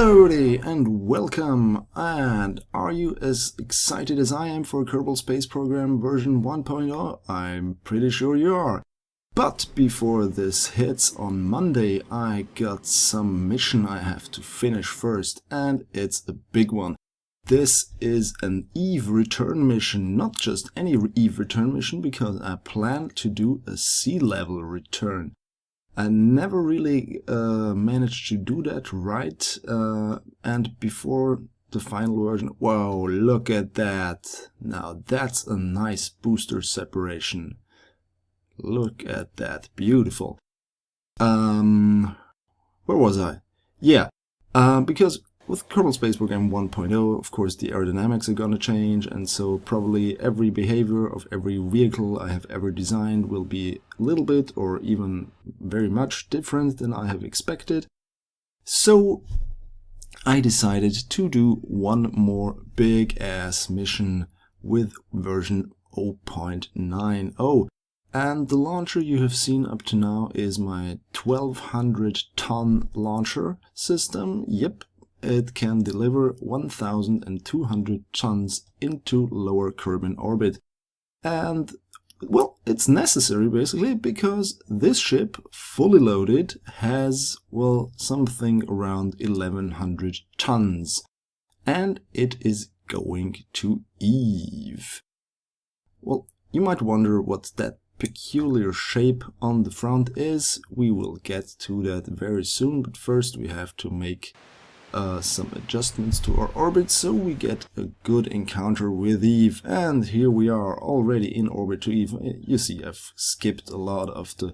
Hello everybody and welcome, and are you as excited as I am for Kerbal Space Program version 1.0? I'm pretty sure you are. But before this hits on Monday, I got some mission I have to finish first, and it's a big one. This is an Eve return mission, not just any Eve return mission, because I plan to do a sea level return. I never really managed to do that right, and before the final version, whoa, look at that. Now that's a nice booster separation. Look at that, beautiful. Where was I? Yeah, because with Kerbal Space Program 1.0, of course, the aerodynamics are gonna change, and so probably every behavior of every vehicle I have ever designed will be a little bit or even very much different than I have expected. So I decided to do one more big-ass mission with version 0.90. And the launcher you have seen up to now is my 1200-ton launcher system. Yep. It can deliver 1,200 tons into lower Kerbin orbit. And, well, it's necessary basically because this ship, fully loaded, has, well, something around 1,100 tons. And it is going to Eve. Well, you might wonder what that peculiar shape on the front is. We will get to that very soon, but first we have to make some adjustments to our orbit so we get a good encounter with Eve. And here we are already in orbit to Eve. You see, I've skipped a lot of the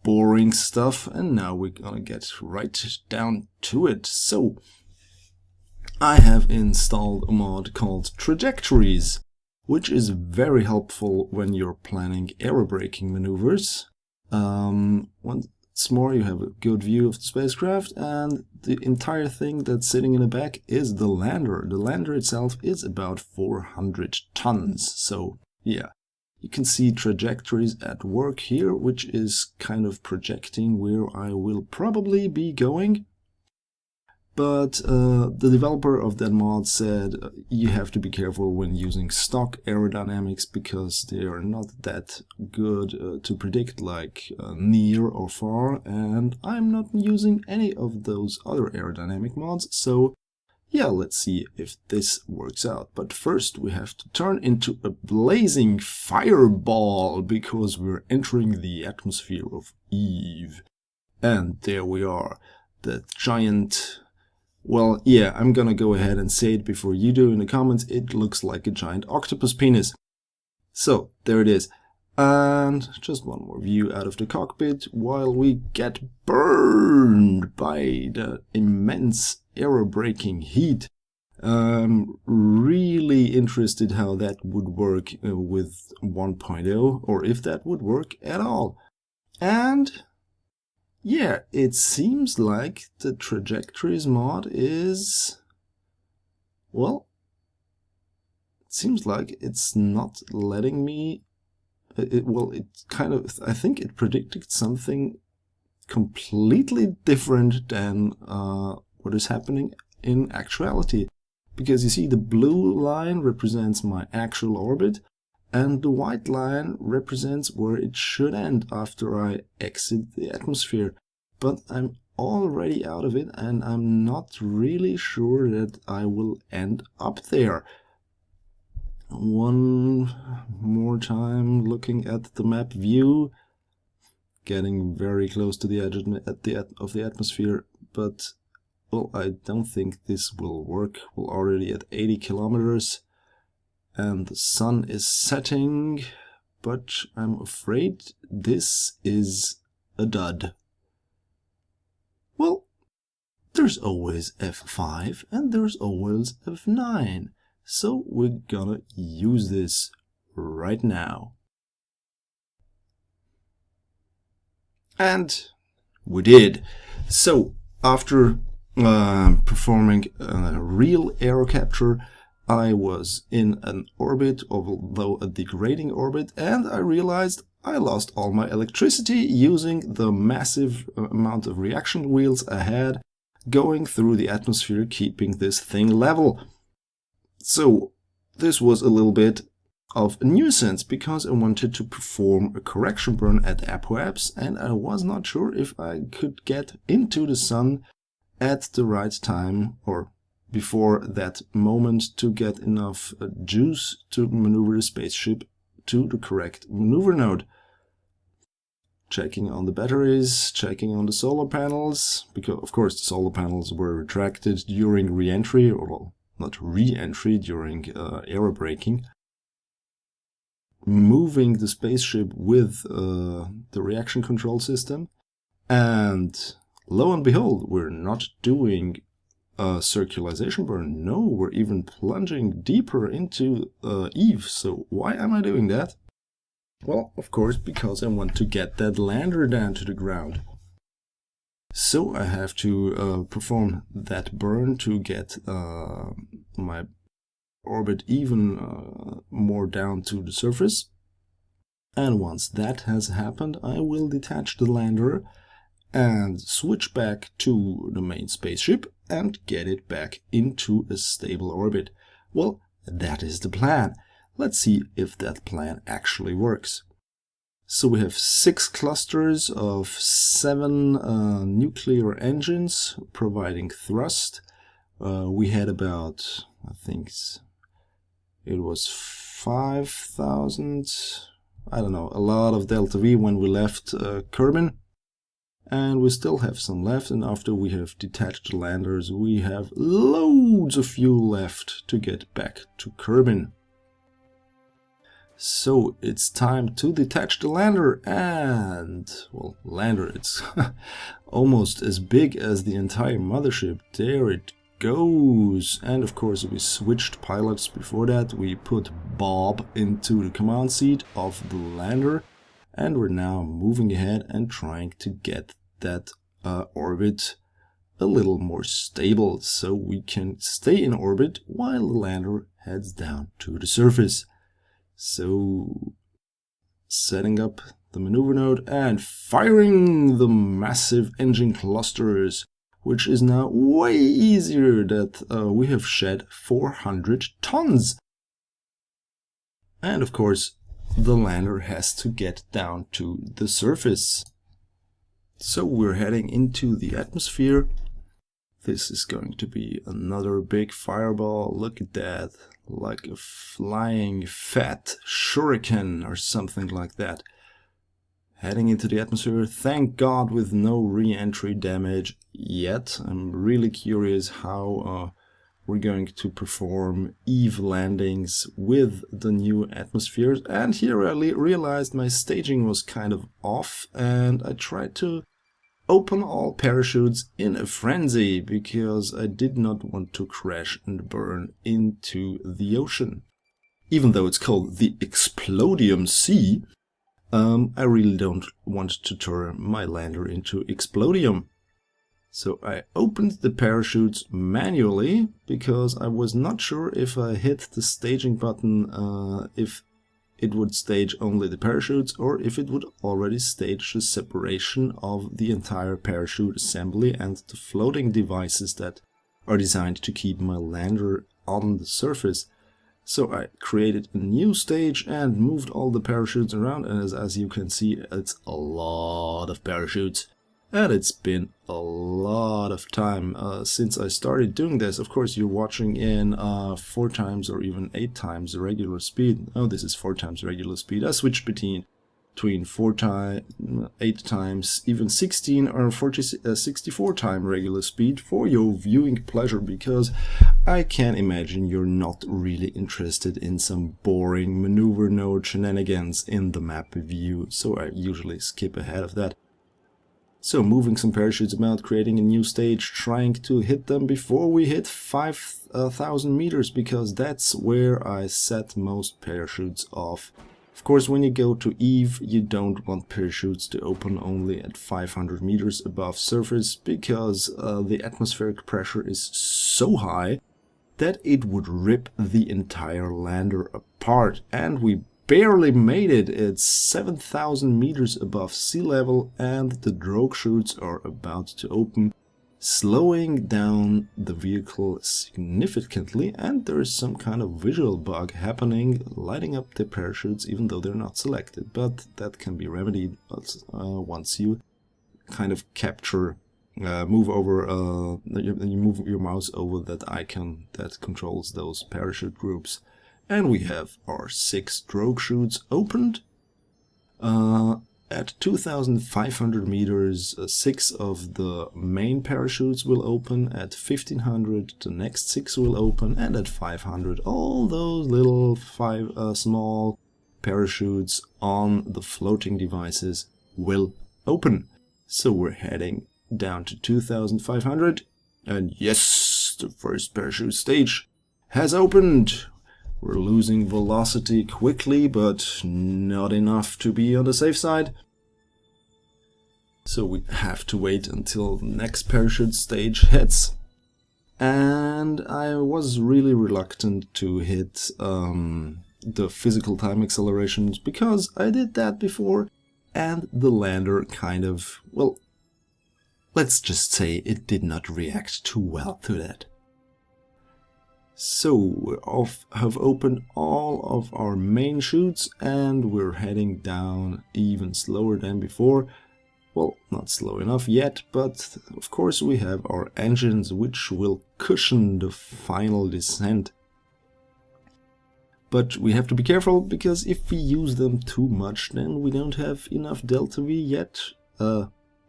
boring stuff and now we're gonna get right down to it. So I have installed a mod called Trajectories, which is very helpful when you're planning aerobraking maneuvers. Once more, you have a good view of the spacecraft, and the entire thing that's sitting in the back is the lander. The lander itself is about 400 tons, so yeah. You can see trajectories at work here, which is kind of projecting where I will probably be going. But the developer of that mod said you have to be careful when using stock aerodynamics because they are not that good to predict, like near or far, and I'm not using any of those other aerodynamic mods, so yeah, let's see if this works out. But first we have to turn into a blazing fireball because we're entering the atmosphere of Eve. And there we are, the giant... Well, yeah, I'm gonna go ahead and say it before you do in the comments. It looks like a giant octopus penis. So, there it is. And just one more view out of the cockpit while we get burned by the immense aerobraking heat. I'm really interested how that would work with 1.0, or if that would work at all. And... yeah, it seems like the Trajectories mod is... well, it seems like it's not letting me... I think it predicted something completely different than what is happening in actuality. Because you see, the blue line represents my actual orbit, and the white line represents where it should end after I exit the atmosphere. But I'm already out of it and I'm not really sure that I will end up there. One more time looking at the map view. Getting very close to the edge of the atmosphere, but well, I don't think this will work. We're already at 80 kilometers. And the sun is setting, but I'm afraid this is a dud. Well, there's always F5 and there's always F9, so we're gonna use this right now. And we did. So, after performing a real aero capture, I was in an orbit, although a degrading orbit, and I realized I lost all my electricity using the massive amount of reaction wheels I had going through the atmosphere, keeping this thing level. So this was a little bit of a nuisance because I wanted to perform a correction burn at Apoapс, and I was not sure if I could get into the sun at the right time or before that moment to get enough juice to maneuver the spaceship to the correct maneuver node. Checking on the batteries, checking on the solar panels, because of course the solar panels were retracted during re-entry, or well, not re-entry, during aerobraking. Moving the spaceship with the reaction control system, and lo and behold, we're not doing a circularization burn. No, we're even plunging deeper into Eve. So why am I doing that? Well, of course, because I want to get that lander down to the ground. So I have to perform that burn to get my orbit even more down to the surface. And once that has happened, I will detach the lander and switch back to the main spaceship and get it back into a stable orbit. Well, that is the plan. Let's see if that plan actually works. So we have 6 clusters of 7 nuclear engines providing thrust. We had about, I think it was 5,000, I don't know, a lot of delta V when we left Kerbin. And we still have some left, and after we have detached the landers, we have loads of fuel left to get back to Kerbin. So it's time to detach the lander, and, well, lander, it's almost as big as the entire mothership. There it goes. And of course we switched pilots before that. We put Bob into the command seat of the lander, and we're now moving ahead and trying to get that orbit a little more stable so we can stay in orbit while the lander heads down to the surface. So setting up the maneuver node and firing the massive engine clusters, which is now way easier that we have shed 400 tons. And of course, the lander has to get down to the surface. So we're heading into the atmosphere. This is going to be another big fireball. Look at that, like a flying fat shuriken or something like that. Heading into the atmosphere, thank God with no re-entry damage yet. I'm really curious how we're going to perform Eve landings with the new atmospheres. And here I realized my staging was kind of off, and I tried to open all parachutes in a frenzy because I did not want to crash and burn into the ocean. Even though it's called the Explodium Sea, I really don't want to turn my lander into Explodium. So I opened the parachutes manually because I was not sure if I hit the staging button if it would stage only the parachutes or if it would already stage the separation of the entire parachute assembly and the floating devices that are designed to keep my lander on the surface. So I created a new stage and moved all the parachutes around, and as you can see, it's a lot of parachutes. And it's been a lot of time since I started doing this. Of course, you're watching in 4 times or even 8 times the regular speed. Oh, this is 4 times regular speed. I switched between 4 times, 8 times, even 16 or 64 times regular speed for your viewing pleasure, because I can imagine you're not really interested in some boring maneuver node shenanigans in the map view, so I usually skip ahead of that. So moving some parachutes about, creating a new stage, trying to hit them before we hit 5,000 meters, because that's where I set most parachutes off. Of course, when you go to Eve, you don't want parachutes to open only at 500 meters above surface, because the atmospheric pressure is so high that it would rip the entire lander apart, and we barely made it. It's 7,000 meters above sea level and the drogue chutes are about to open. slowing down the vehicle significantly, and there is some kind of visual bug happening, lighting up the parachutes even though they're not selected, but that can be remedied once you kind of capture, move over, you move your mouse over that icon that controls those parachute groups. And we have our 6 drogue chutes opened. At 2,500 meters, 6 of the main parachutes will open. At 1,500, the next 6 will open, and at 500, all those little small parachutes on the floating devices will open. So we're heading down to 2,500, and yes, the first parachute stage has opened. We're losing velocity quickly, but not enough to be on the safe side. So we have to wait until the next parachute stage hits. And I was really reluctant to hit the physical time accelerations because I did that before and the lander kind of, well, let's just say it did not react too well to that. So we have opened all of our main chutes and we're heading down even slower than before. Well, not slow enough yet, but of course we have our engines which will cushion the final descent. But we have to be careful because if we use them too much, then we don't have enough delta V yet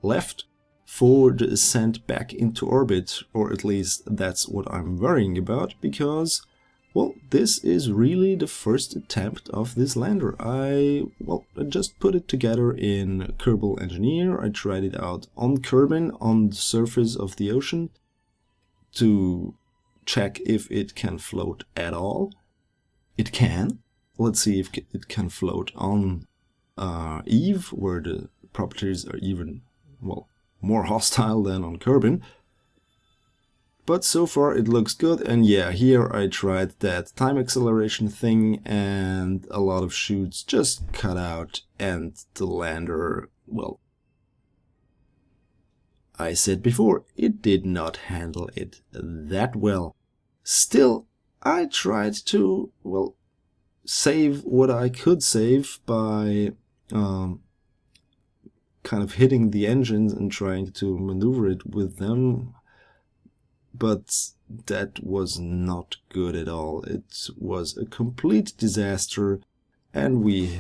left for the ascent back into orbit, or at least that's what I'm worrying about, because, well, this is really the first attempt of this lander. I just put it together in Kerbal Engineer. I tried it out on Kerbin, on the surface of the ocean, to check if it can float at all. It can. Let's see if it can float on Eve, where the properties are even, well, more hostile than on Kerbin. But so far it looks good, and yeah, here I tried that time acceleration thing and a lot of chutes just cut out, and the lander, well, I said before, it did not handle it that well. Still, I tried to, well, save what I could save by kind of hitting the engines and trying to maneuver it with them, but that was not good at all. It was a complete disaster, and we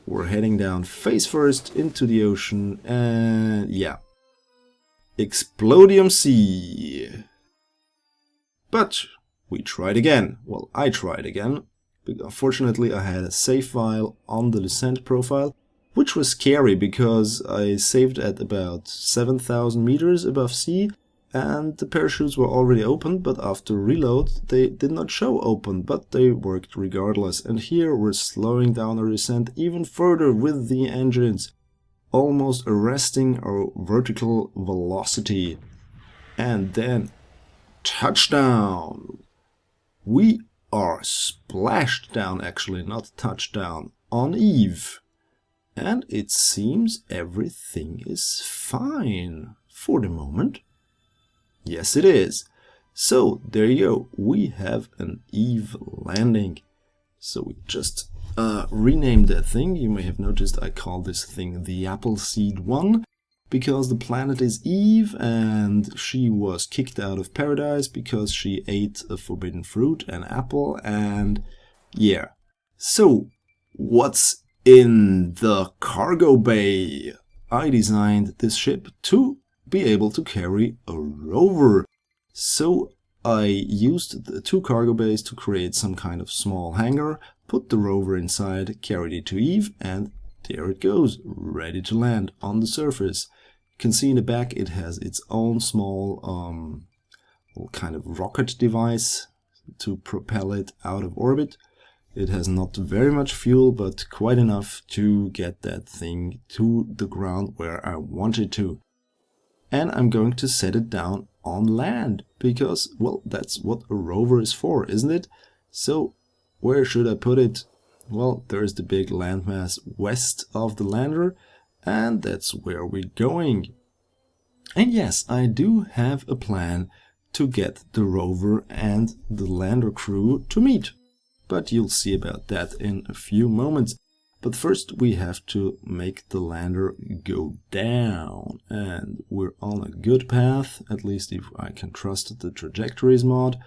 were heading down face first into the ocean, and yeah, Explodium Sea. But we tried again. Well, I tried again. Unfortunately, I had a save file on the descent profile, which was scary because I saved at about 7,000 meters above sea, and the parachutes were already open, but after reload they did not show open, but they worked regardless. And here we're slowing down our descent even further with the engines, almost arresting our vertical velocity. And then touchdown! We are splashed down, actually, not touched down, on Eve. And it seems everything is fine for the moment. Yes, it is. So there you go. We have an Eve landing. So we just renamed that thing. You may have noticed I call this thing the Appleseed 1 because the planet is Eve and she was kicked out of paradise because she ate a forbidden fruit, an apple, and yeah. So what's in the cargo bay? I designed this ship to be able to carry a rover. So I used the 2 cargo bays to create some kind of small hangar, put the rover inside, carried it to Eve, and there it goes, ready to land on the surface. You can see in the back it has its own small kind of rocket device to propel it out of orbit. It has not very much fuel, but quite enough to get that thing to the ground where I want it to. And I'm going to set it down on land, because, well, that's what a rover is for, isn't it? So, where should I put it? Well, there's the big landmass west of the lander, and that's where we're going. And yes, I do have a plan to get the rover and the lander crew to meet. But you'll see about that in a few moments. But first we have to make the lander go down. And we're on a good path, at least if I can trust the trajectories mod.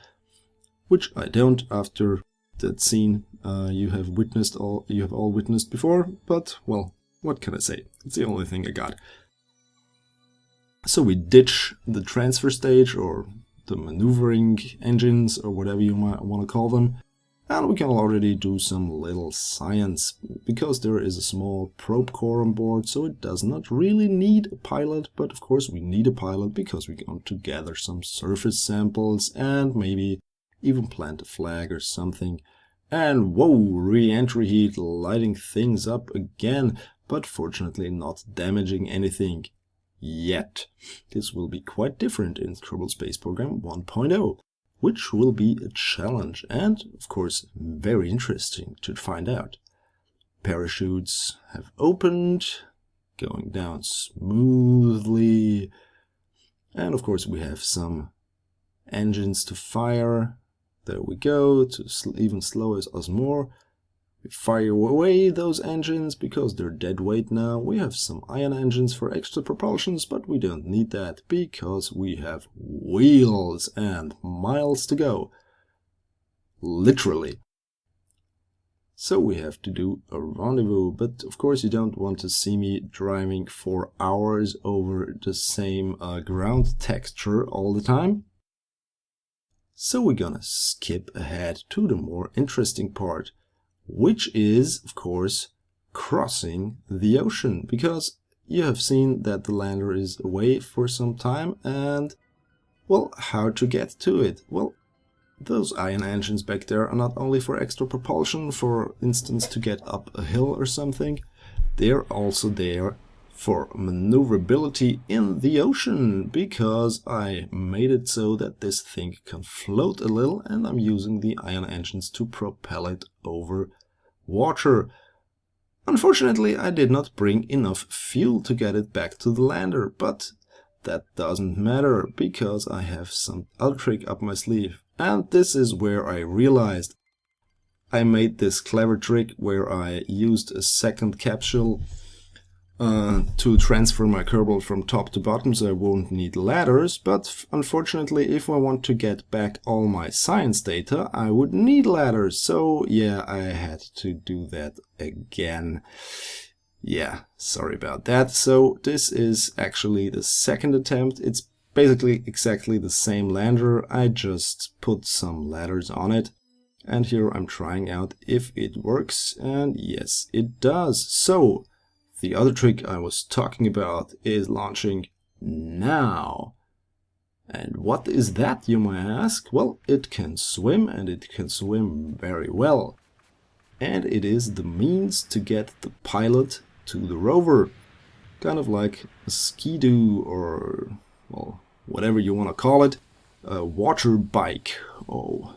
Which I don't after that scene you have all witnessed before, but well, what can I say? It's the only thing I got. So we ditch the transfer stage or the maneuvering engines or whatever you might want to call them, and we can already do some little science because there is a small probe core on board, so it does not really need a pilot, but of course we need a pilot because we want to gather some surface samples and maybe even plant a flag or something. And whoa, re-entry heat lighting things up again, but fortunately not damaging anything yet. This will be quite different in Kerbal Space Program 1.0, which will be a challenge and of course very interesting to find out. Parachutes have opened, going down smoothly, and of course we have some engines to fire. There we go, to even slow us more. We fire away those engines because they're dead weight now. We have some ion engines for extra propulsions, but we don't need that because we have wheels and miles to go. Literally. So we have to do a rendezvous, but of course you don't want to see me driving for hours over the same ground texture all the time. So we're gonna skip ahead to the more interesting part, which is, of course, crossing the ocean, because you have seen that the lander is away for some time and, well, how to get to it? Well, those ion engines back there are not only for extra propulsion, for instance to get up a hill or something, they're also there for maneuverability in the ocean, because I made it so that this thing can float a little and I'm using the ion engines to propel it over water. Unfortunately, I did not bring enough fuel to get it back to the lander, but that doesn't matter because I have some other trick up my sleeve. And this is where I realized I made this clever trick where I used a second capsule to transfer my Kerbal from top to bottom, so I won't need ladders, but unfortunately if I want to get back all my science data I would need ladders, so yeah, I had to do that again. Yeah, sorry about that. So this is actually the second attempt. It's basically exactly the same lander, I just put some ladders on it. And here I'm trying out if it works, and yes, it does. So the other trick I was talking about is launching now. And what is that, you might ask? Well, it can swim, and it can swim very well. And it is the means to get the pilot to the rover. Kind of like a skidoo or, well, whatever you want to call it. A water bike or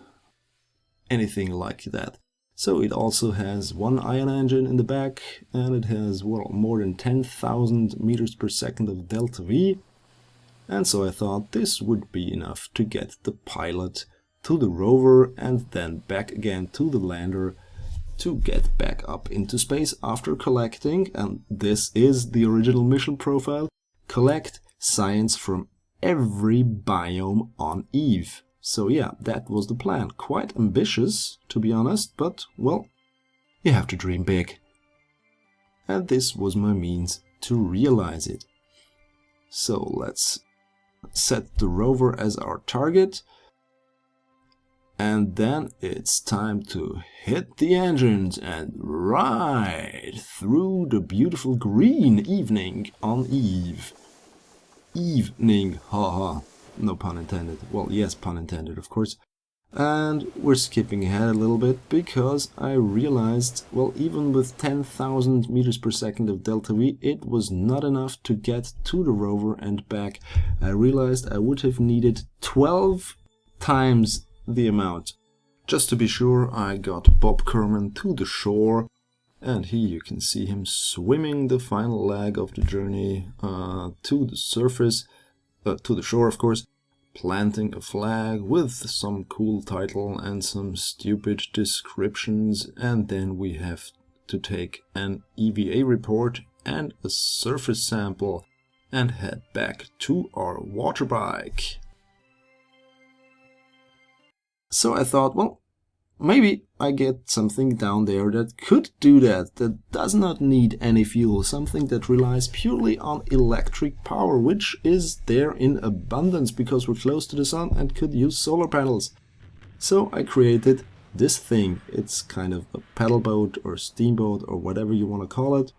anything like that. So it also has one ion engine in the back, and it has, well, more than 10,000 meters per second of delta V. And so I thought this would be enough to get the pilot to the rover and then back again to the lander to get back up into space after collecting, and this is the original mission profile, collect science from every biome on Eve. So yeah, that was the plan. Quite ambitious, to be honest, but, well, you have to dream big. And this was my means to realize it. So let's set the rover as our target. And then it's time to hit the engines and ride through the beautiful green evening on Eve. Evening, haha. No pun intended. Well, yes, pun intended, of course. And we're skipping ahead a little bit because I realized, well, even with 10,000 meters per second of delta V, it was not enough to get to the rover and back. I realized I would have needed 12 times the amount. Just to be sure, I got Bob Kerbin to the shore, and here you can see him swimming the final leg of the journey to the surface. to the shore, of course, planting a flag with some cool title and some stupid descriptions, and then we have to take an EVA report and a surface sample and head back to our water bike. So I thought, well, maybe I get something down there that could do that does not need any fuel, something that relies purely on electric power, which is there in abundance because we're close to the sun and could use solar panels. So I created this thing. It's kind of a paddle boat or steamboat or whatever you want to call it.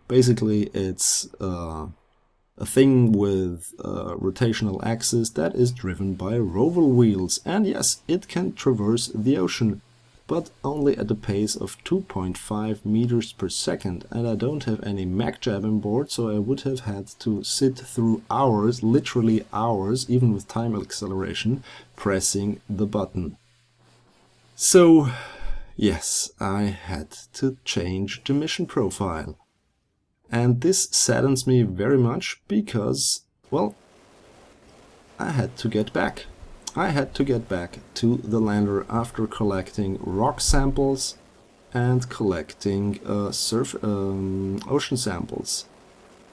Basically, it's a thing with a rotational axis that is driven by rover wheels, and yes, it can traverse the ocean, but only at a pace of 2.5 meters per second, and I don't have any Mac jab on board, so I would have had to sit through hours, literally hours, even with time acceleration, pressing the button. So yes, I had to change the mission profile. And this saddens me very much because, well, I had to get back. I had to get back to the lander after collecting rock samples and collecting ocean samples.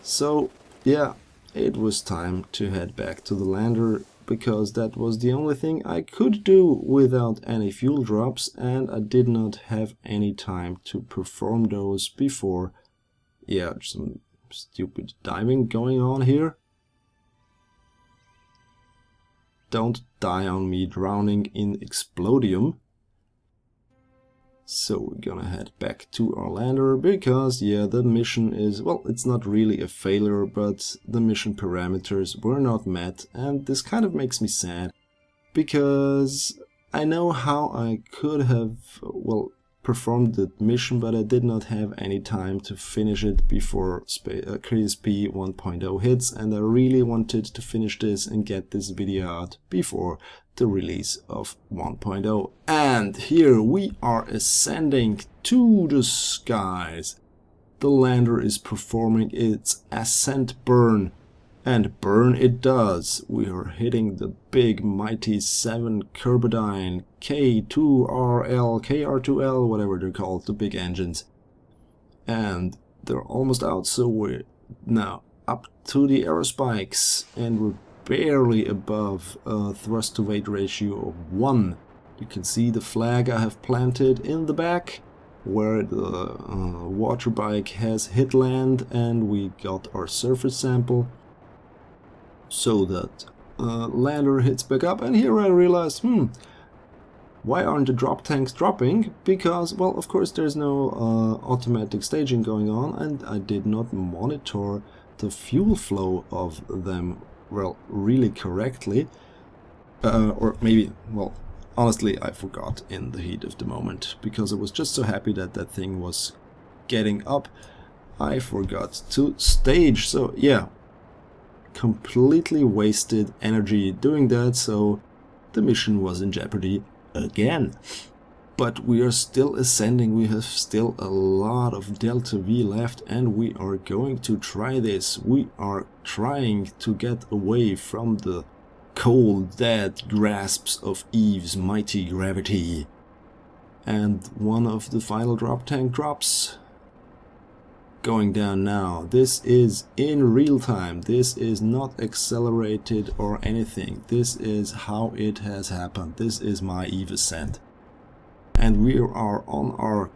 So yeah, it was time to head back to the lander because that was the only thing I could do without any fuel drops, and I did not have any time to perform those before. Yeah, some stupid diving going on here. Don't die on me drowning in Explodium. So we're gonna head back to our lander because, yeah, the mission is, well, it's not really a failure, but the mission parameters were not met, and this kind of makes me sad because I know how I could have, well, performed the mission, but I did not have any time to finish it before KSP 1.0 hits, and I really wanted to finish this and get this video out before the release of 1.0. And here we are ascending to the skies. The lander is performing its Ascent burn, and burn it does. We are hitting the big mighty 7 Kerbin K2RL, KR2L, whatever they're called, the big engines. And they're almost out, so we're now up to the aerospikes, and we're barely above a thrust to weight ratio of 1. You can see the flag I have planted in the back, where the water bike has hit land, and we got our surface sample. So that lander hits back up, and here I realized, why aren't the drop tanks dropping? Because, well, of course there's no automatic staging going on, and I did not monitor the fuel flow of them, well, really correctly. Or maybe, well, honestly, I forgot in the heat of the moment, because I was just so happy that that thing was getting up. I forgot to stage, so yeah. Completely wasted energy doing that, so the mission was in jeopardy again. But we are still ascending, we have still a lot of delta V left, and we are going to try this. We are trying to get away from the cold, dead grasps of Eve's mighty gravity. And one of the final drop tank drops. Going down now. This is in real time. This is not accelerated or anything. This is how it has happened. This is my Eve Ascent. And we are on our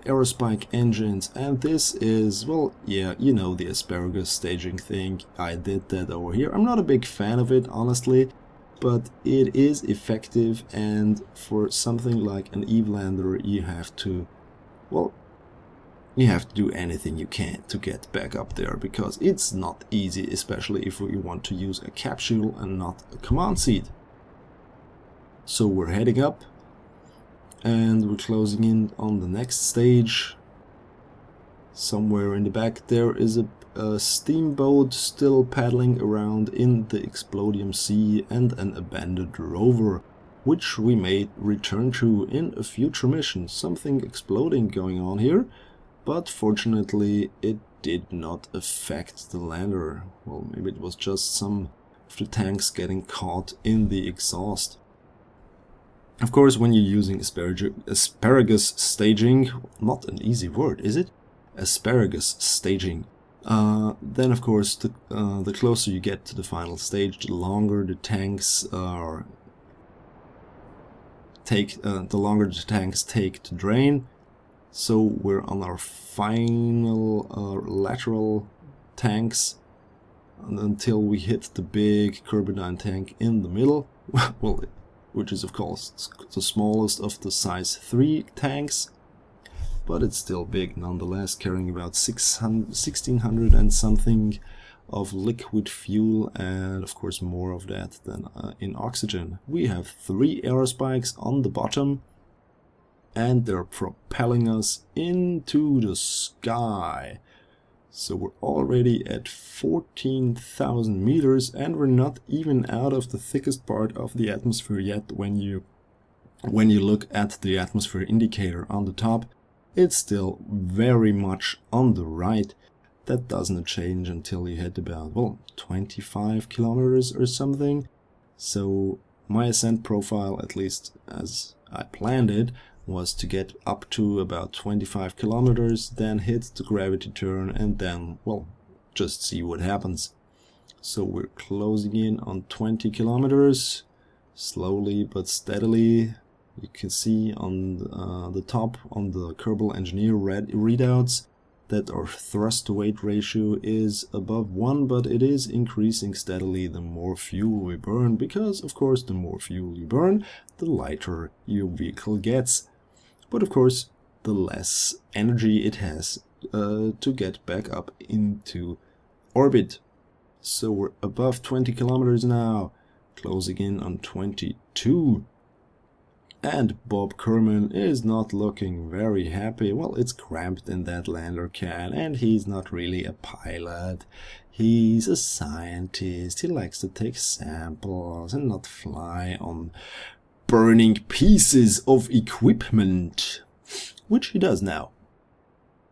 aerospike engines, and this is, well, yeah, you know, the asparagus staging thing. I did that over here. I'm not a big fan of it, honestly, but it is effective, and for something like an Eve lander you have to, well, you have to do anything you can to get back up there, because it's not easy, especially if you want to use a capsule and not a command seat. So we're heading up, and we're closing in on the next stage. Somewhere in the back there is a steamboat still paddling around in the Explodium Sea, and an abandoned rover, which we may return to in a future mission. Something exploding going on here. But fortunately it did not affect the lander. Well, maybe it was just some of the tanks getting caught in the exhaust. Of course, when you're using asparagus staging, not an easy word, is it? Asparagus staging. Then, of course, the closer you get to the final stage, the longer the tanks take to drain. So we're on our final lateral tanks until we hit the big Kerbin tank in the middle, well, which is of course the smallest of the size 3 tanks, but it's still big nonetheless, carrying about 1600 and something of liquid fuel, and of course more of that than in oxygen. We have 3 aerospikes on the bottom, and they're propelling us into the sky. So we're already at 14,000 meters, and we're not even out of the thickest part of the atmosphere yet. When you look at the atmosphere indicator on the top, it's still very much on the right. That doesn't change until you hit about, well, 25 kilometers or something. So my ascent profile, at least as I planned it, was to get up to about 25 kilometers, then hit the gravity turn, and then, well, just see what happens. So we're closing in on 20 kilometers, slowly but steadily. You can see on the top, on the Kerbal Engineer readouts, that our thrust-to-weight ratio is above 1, but it is increasing steadily the more fuel we burn, because, of course, the more fuel you burn, the lighter your vehicle gets. But of course, the less energy it has to get back up into orbit. So we're above 20 kilometers now, closing in on 22. And Bob Kerman is not looking very happy. Well, it's cramped in that lander can, and he's not really a pilot. He's a scientist. He likes to take samples and not fly on burning pieces of equipment, which he does now.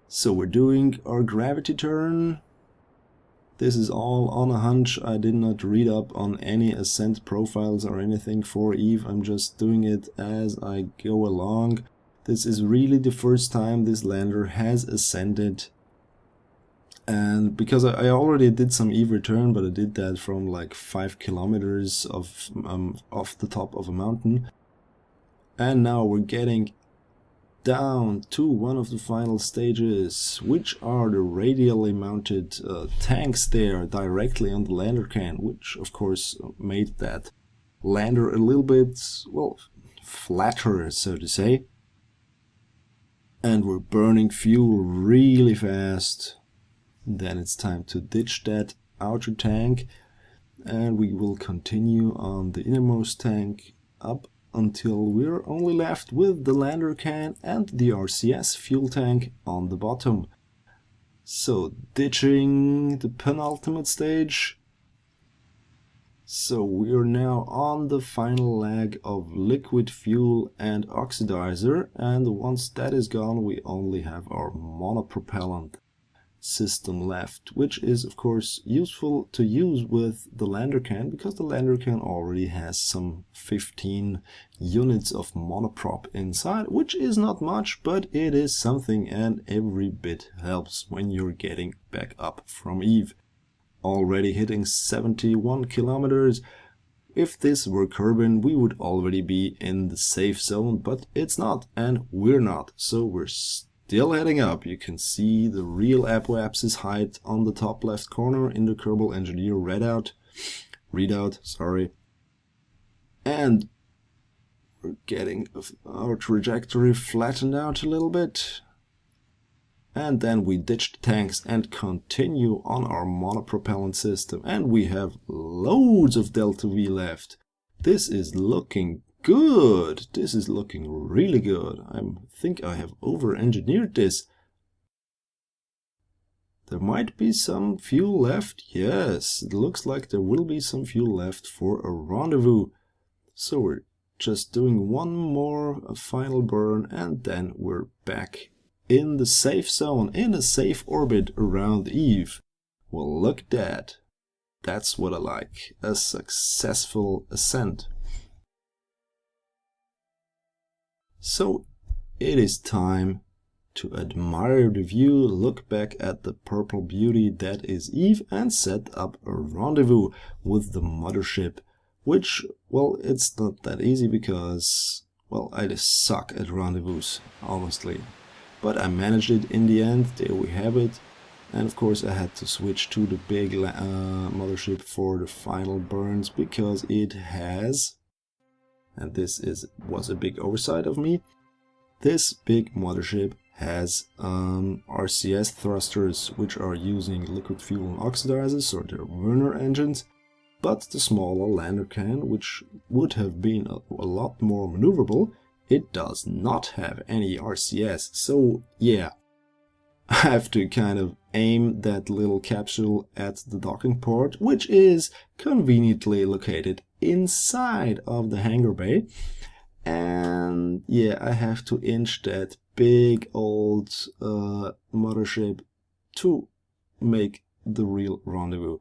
So we're doing our gravity turn. This is all on a hunch. I did not read up on any ascent profiles or anything for Eve. I'm just doing it as I go along. This is really the first time this lander has ascended. And because I already did some Eve return, but I did that from like 5 kilometers off the top of a mountain. And now we're getting down to one of the final stages, which are the radially mounted tanks there directly on the lander can, which of course made that lander a little bit, well, flatter, so to say. And we're burning fuel really fast. Then it's time to ditch that outer tank, and we will continue on the innermost tank up until we're only left with the lander can and the RCS fuel tank on the bottom. So ditching the penultimate stage. So we are now on the final leg of liquid fuel and oxidizer, and once that is gone, we only have our monopropellant system left, which is of course useful to use with the lander can, because the lander can already has some 15 units of monoprop inside, which is not much, but it is something, and every bit helps when you're getting back up from Eve. Already hitting 71 kilometers. If this were Kerbin, we would already be in the safe zone, but it's not, and we're not, so we're still heading up. You can see the real apoapsis height on the top left corner in the Kerbal Engineer readout, and we're getting our trajectory flattened out a little bit. And then we ditch the tanks and continue on our monopropellant system, and we have loads of Delta V left. This is looking good. This is looking really good. I think I have over-engineered this. There might be some fuel left. Yes, it looks like there will be some fuel left for a rendezvous. So we're just doing one more final burn, and then we're back in the safe zone, in a safe orbit around Eve. Well, look at that. That's what I like. A successful ascent. So it is time to admire the view, look back at the purple beauty that is Eve, and set up a rendezvous with the mothership, which, well, it's not that easy because, well, I just suck at rendezvous, honestly. But I managed it in the end. There we have it. And of course I had to switch to the big mothership for the final burns because it has, and this was a big oversight of me, this big mothership has RCS thrusters, which are using liquid fuel and oxidizers, or their Werner engines, but the smaller lander can, which would have been a lot more maneuverable, it does not have any RCS. So yeah, I have to kind of aim that little capsule at the docking port, which is conveniently located inside of the hangar bay. And yeah, I have to inch that big old mothership to make the real rendezvous.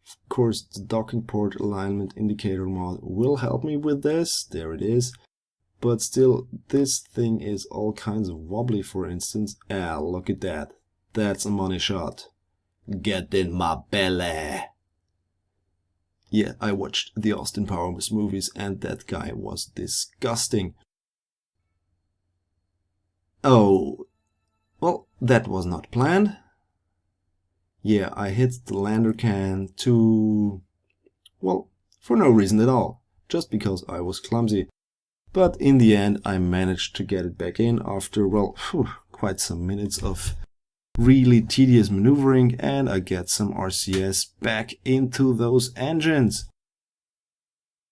Of course, the docking port alignment indicator mod will help me with this. There it is. But still, this thing is all kinds of wobbly, for instance. Ah, look at that. That's a money shot. Get in my belly. Yeah, I watched the Austin Powers movies and that guy was disgusting. Oh, well, that was not planned. Yeah, I hit the lander can to, well, for no reason at all. Just because I was clumsy. But in the end, I managed to get it back in after, well, quite some minutes of really tedious maneuvering, and I get some RCS back into those engines.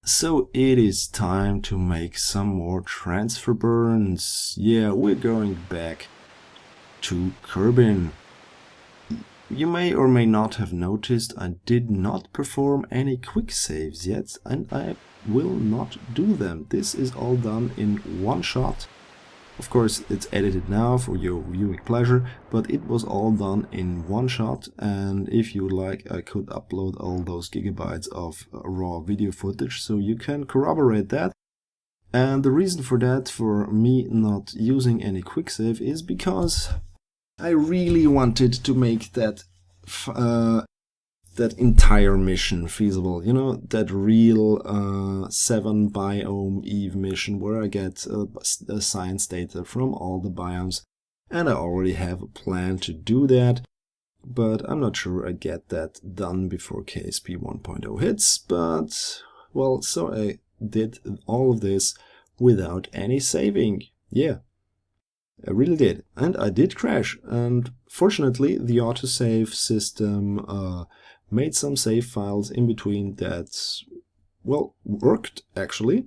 So it is time to make some more transfer burns. Yeah, we're going back to Kerbin. You may or may not have noticed I did not perform any quick saves yet, and I will not do them. This is all done in one shot. Of course, it's edited now for your viewing pleasure, but it was all done in one shot, and if you like, I could upload all those gigabytes of raw video footage so you can corroborate that. And the reason for that, for me not using any quick save, is because I really wanted to make that that entire mission feasible, you know, that real 7 biome Eve mission where I get science data from all the biomes, and I already have a plan to do that, but I'm not sure I get that done before KSP 1.0 hits. But well, so I did all of this without any saving. Yeah, I really did, and I did crash, and fortunately the autosave system made some save files in between that, well, worked actually.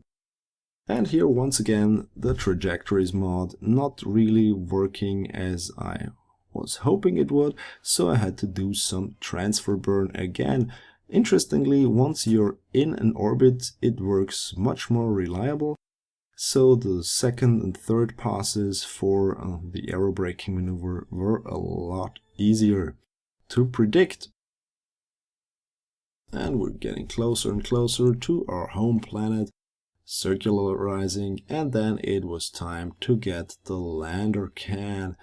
And here once again the trajectories mod not really working as I was hoping it would, so I had to do some transfer burn again. Interestingly, once you're in an orbit it works much more reliable, so the second and third passes for the aerobraking maneuver were a lot easier to predict. And we're getting closer and closer to our home planet, circularizing, and then it was time to get the lander can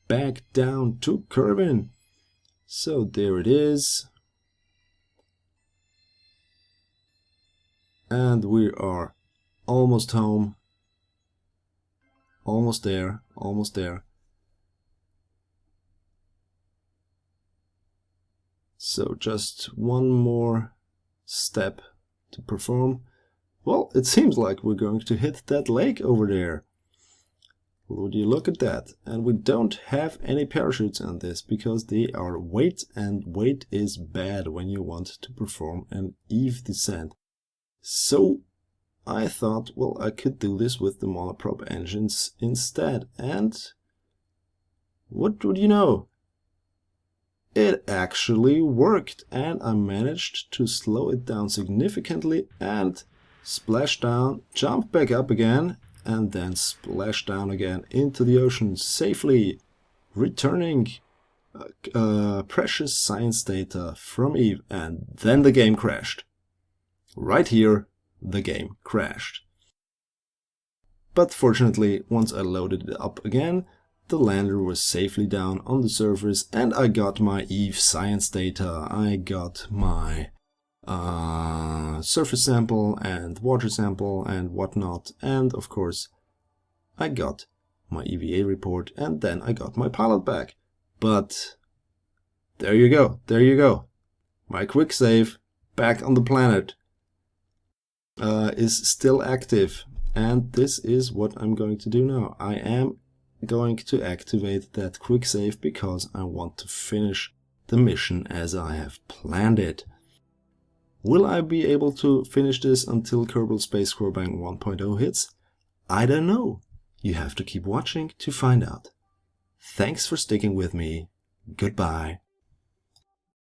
back down to Kerbin. So there it is. And we are almost home. Almost there, almost there. So just one more step to perform. Well, it seems like we're going to hit that lake over there. Would you look at that? And we don't have any parachutes on this because they are weight, and weight is bad when you want to perform an Eve descent. So I thought, well, I could do this with the monoprop engines instead, and what would you know? It actually worked, and I managed to slow it down significantly and splash down, jump back up again, and then splash down again into the ocean safely. returning precious science data from Eve, and then the game crashed. Right here, the game crashed. But fortunately, once I loaded it up again, the lander was safely down on the surface and I got my Eve science data. I got my surface sample and water sample and whatnot, and of course I got my EVA report, and then I got my pilot back. But there you go. My quick save back on the planet is still active, and this is what I'm going to do now. I am going to activate that quick save because I want to finish the mission as I have planned it. Will I be able to finish this until Kerbal Space Program 1.0 hits? I don't know. You have to keep watching to find out. Thanks for sticking with me. Goodbye.